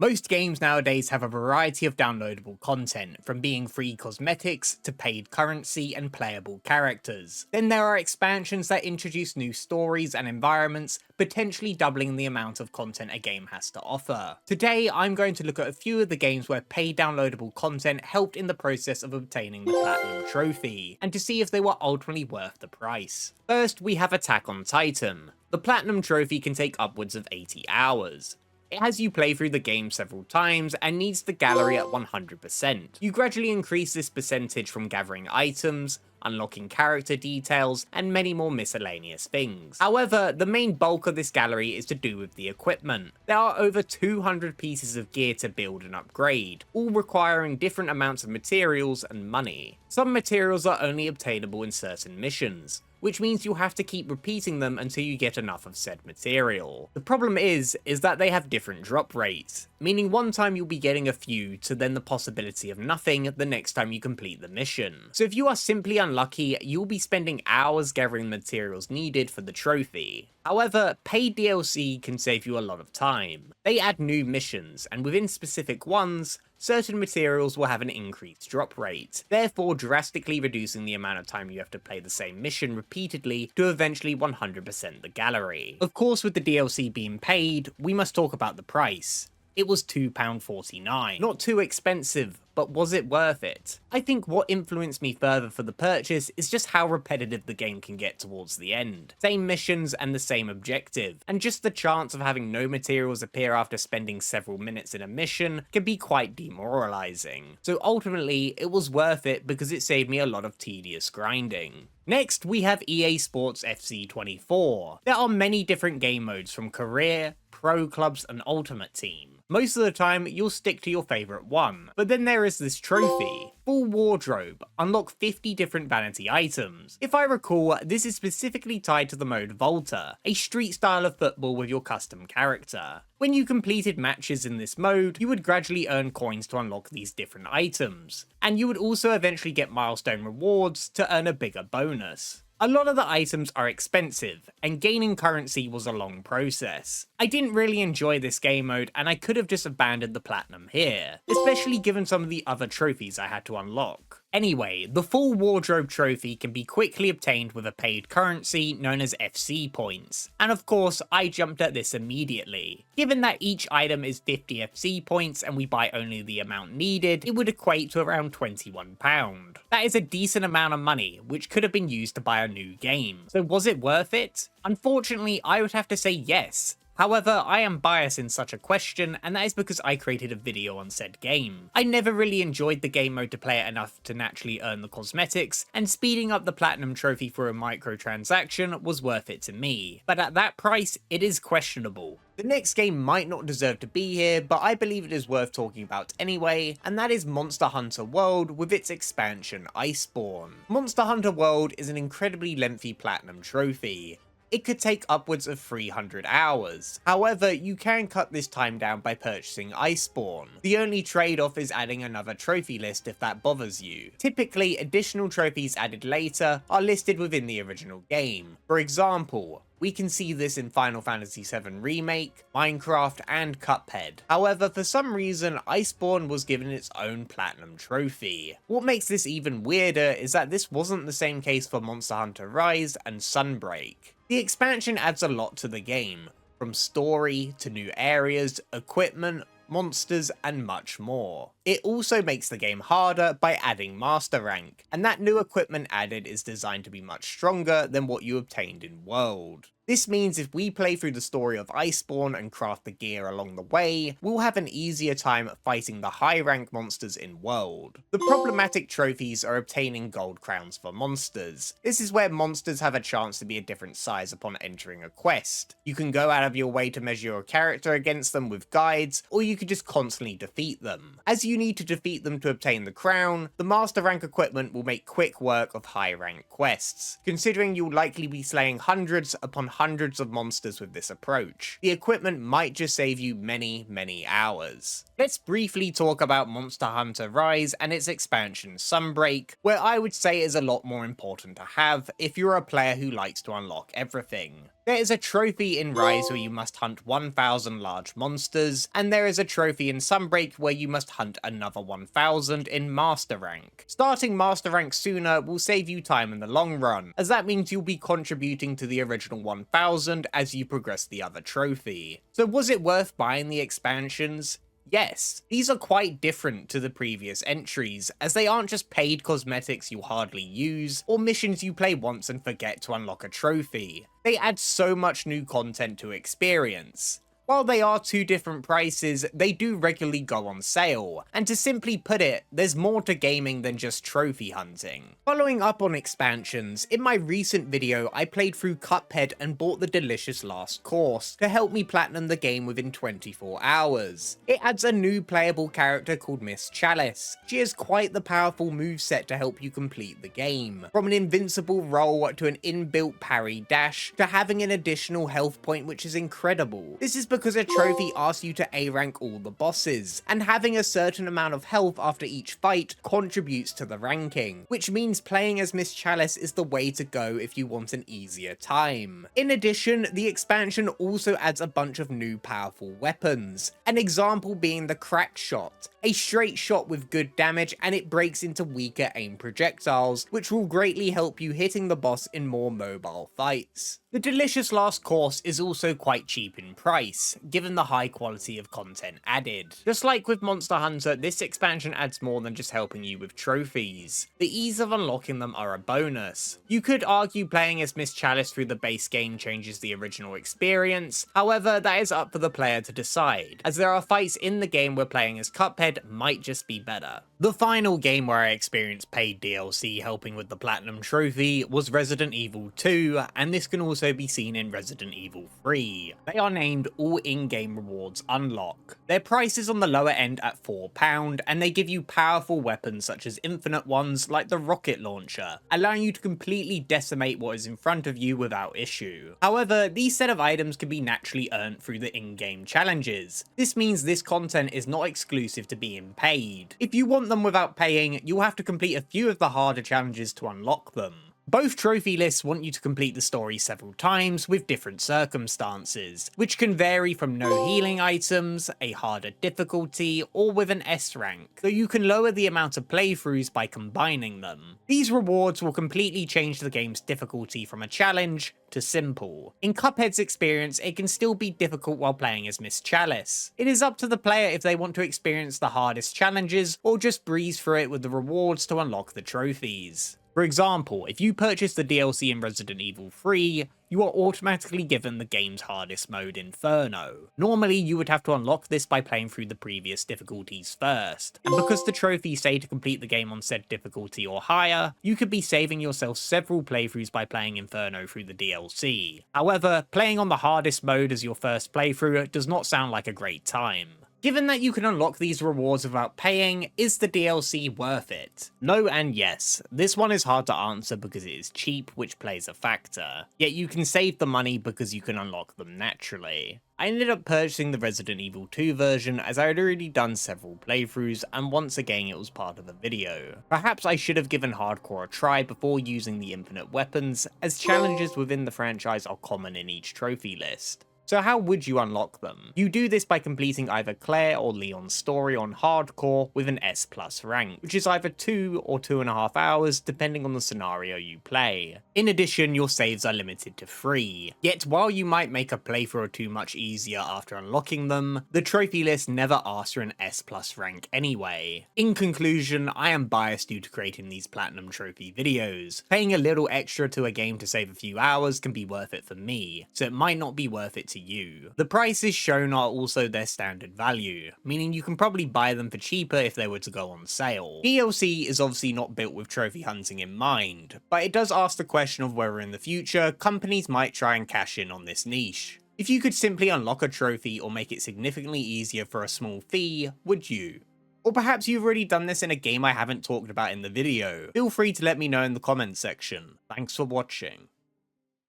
Most games nowadays have a variety of downloadable content, from being free cosmetics to paid currency and playable characters. Then there are expansions that introduce new stories and environments, potentially doubling the amount of content a game has to offer. Today, I'm going to look at a few of the games where paid downloadable content helped in the process of obtaining the Platinum Trophy, and to see if they were ultimately worth the price. First, we have Attack on Titan. The Platinum Trophy can take upwards of 80 hours. It has you play through the game several times and needs the gallery at 100%. You gradually increase this percentage from gathering items, unlocking character details, and many more miscellaneous things. However, the main bulk of this gallery is to do with the equipment. There are over 200 pieces of gear to build and upgrade, all requiring different amounts of materials and money. Some materials are only obtainable in certain missions, which means you'll have to keep repeating them until you get enough of said material. The problem is that they have different drop rates, meaning one time you'll be getting a few to then the possibility of nothing the next time you complete the mission. So if you are simply unlucky, you'll be spending hours gathering the materials needed for the trophy. However, paid DLC can save you a lot of time. They add new missions, and within specific ones, certain materials will have an increased drop rate, therefore drastically reducing the amount of time you have to play the same mission repeatedly to eventually 100% the gallery. Of course, with the DLC being paid, we must talk about the price. It was £2.49. Not too expensive, but was it worth it? I think what influenced me further for the purchase is just how repetitive the game can get towards the end. Same missions and the same objective, and just the chance of having no materials appear after spending several minutes in a mission can be quite demoralizing. So ultimately, it was worth it because it saved me a lot of tedious grinding. Next, we have EA Sports FC 24. There are many different game modes, from career, pro clubs, and ultimate team. Most of the time, you'll stick to your favourite one, but then there is this trophy. Full wardrobe, unlock 50 different vanity items. If I recall, this is specifically tied to the mode Volta, a street style of football with your custom character. When you completed matches in this mode, you would gradually earn coins to unlock these different items, and you would also eventually get milestone rewards to earn a bigger bonus. A lot of the items are expensive, and gaining currency was a long process. I didn't really enjoy this game mode, and I could have just abandoned the platinum here, especially given some of the other trophies I had to unlock. Anyway, the full wardrobe trophy can be quickly obtained with a paid currency known as FC points, and of course I jumped at this immediately. Given that each item is 50 FC points and we buy only the amount needed, it would equate to around £21. That is a decent amount of money, which could have been used to buy a new game. So was it worth it? Unfortunately, I would have to say yes. However, I am biased in such a question, and that is because I created a video on said game. I never really enjoyed the game mode to play it enough to naturally earn the cosmetics, and speeding up the platinum trophy for a microtransaction was worth it to me. But at that price, it is questionable. The next game might not deserve to be here, but I believe it is worth talking about anyway, and that is Monster Hunter World with its expansion Iceborne. Monster Hunter World is an incredibly lengthy platinum trophy. It could take upwards of 300 hours. However, you can cut this time down by purchasing Iceborne. The only trade-off is adding another trophy list if that bothers you. Typically, additional trophies added later are listed within the original game. For example, we can see this in Final Fantasy VII Remake, Minecraft, and Cuphead. However, for some reason, Iceborne was given its own platinum trophy. What makes this even weirder is that this wasn't the same case for Monster Hunter Rise and Sunbreak. The expansion adds a lot to the game, from story to new areas, equipment, monsters, and much more. It also makes the game harder by adding Master Rank, and that new equipment added is designed to be much stronger than what you obtained in World. This means if we play through the story of Iceborne and craft the gear along the way, we'll have an easier time fighting the high rank monsters in World. The problematic trophies are obtaining gold crowns for monsters. This is where monsters have a chance to be a different size upon entering a quest. You can go out of your way to measure your character against them with guides, or you could just constantly defeat them. As you need to defeat them to obtain the crown, the master rank equipment will make quick work of high rank quests, considering you'll likely be slaying hundreds upon hundreds of monsters with this approach. The equipment might just save you many hours. Let's briefly talk about Monster Hunter Rise and its expansion Sunbreak, where I would say is a lot more important to have if you're a player who likes to unlock everything. There is a trophy in Rise where you must hunt 1000 large monsters, and there is a trophy in Sunbreak where you must hunt another 1000 in Master Rank. Starting Master Rank sooner will save you time in the long run, as that means you'll be contributing to the original 1000 as you progress the other trophy. So was it worth buying the expansions? Yes, these are quite different to the previous entries, as they aren't just paid cosmetics you hardly use, or missions you play once and forget to unlock a trophy. They add so much new content to experience. While they are two different prices, they do regularly go on sale, and to simply put it, there's more to gaming than just trophy hunting. Following up on expansions, in my recent video I played through Cuphead and bought the delicious last course to help me platinum the game within 24 hours. It adds a new playable character called Miss Chalice. She has quite the powerful moveset to help you complete the game, from an invincible roll to an inbuilt parry dash to having an additional health point, which is incredible. This is because a trophy asks you to A rank all the bosses, and having a certain amount of health after each fight contributes to the ranking, which means playing as Miss Chalice is the way to go if you want an easier time. In addition, the expansion also adds a bunch of new powerful weapons, an example being the crack shot, a straight shot with good damage and it breaks into weaker aim projectiles, which will greatly help you hitting the boss in more mobile fights. The delicious last course is also quite cheap in price, given the high quality of content added. Just like with Monster Hunter, this expansion adds more than just helping you with trophies. The ease of unlocking them are a bonus. You could argue playing as Miss Chalice through the base game changes the original experience, however that is up for the player to decide, as there are fights in the game where playing as Cuphead might just be better. The final game where I experienced paid DLC helping with the Platinum Trophy was Resident Evil 2, and this can also be seen in Resident Evil 3. They are named All In-Game Rewards Unlock. Their price is on the lower end at £4, and they give you powerful weapons such as infinite ones like the rocket launcher, allowing you to completely decimate what is in front of you without issue. However, these set of items can be naturally earned through the in-game challenges. This means this content is not exclusive to being paid. If you want them without paying, you'll have to complete a few of the harder challenges to unlock them. Both trophy lists want you to complete the story several times with different circumstances, which can vary from no healing items, a harder difficulty, or with an S rank, though you can lower the amount of playthroughs by combining them. These rewards will completely change the game's difficulty from a challenge to simple. In Cuphead's experience, it can still be difficult while playing as Miss Chalice. It is up to the player if they want to experience the hardest challenges or just breeze through it with the rewards to unlock the trophies. For example, if you purchase the DLC in Resident Evil 3, you are automatically given the game's hardest mode, Inferno. Normally, you would have to unlock this by playing through the previous difficulties first, and because the trophies say to complete the game on said difficulty or higher, you could be saving yourself several playthroughs by playing Inferno through the DLC. However, playing on the hardest mode as your first playthrough does not sound like a great time. Given that you can unlock these rewards without paying, is the DLC worth it? No and yes. This one is hard to answer because it is cheap, which plays a factor. Yet you can save the money because you can unlock them naturally. I ended up purchasing the Resident Evil 2 version as I had already done several playthroughs, and once again it was part of the video. Perhaps I should have given hardcore a try before using the infinite weapons, as challenges within the franchise are common in each trophy list. So how would you unlock them? You do this by completing either Claire or Leon's story on hardcore with an S+ rank, which is either 2 or 2.5 hours depending on the scenario you play. In addition, your saves are limited to 3. Yet while you might make a playthrough or two much easier after unlocking them, the trophy list never asks for an S+ rank anyway. In conclusion, I am biased due to creating these platinum trophy videos. Paying a little extra to a game to save a few hours can be worth it for me, so it might not be worth it to you. The prices shown are also their standard value, meaning you can probably buy them for cheaper if they were to go on sale. DLC is obviously not built with trophy hunting in mind, but it does ask the question of whether in the future, companies might try and cash in on this niche. If you could simply unlock a trophy or make it significantly easier for a small fee, would you? Or perhaps you've already done this in a game I haven't talked about in the video. Feel free to let me know in the comments section. Thanks for watching.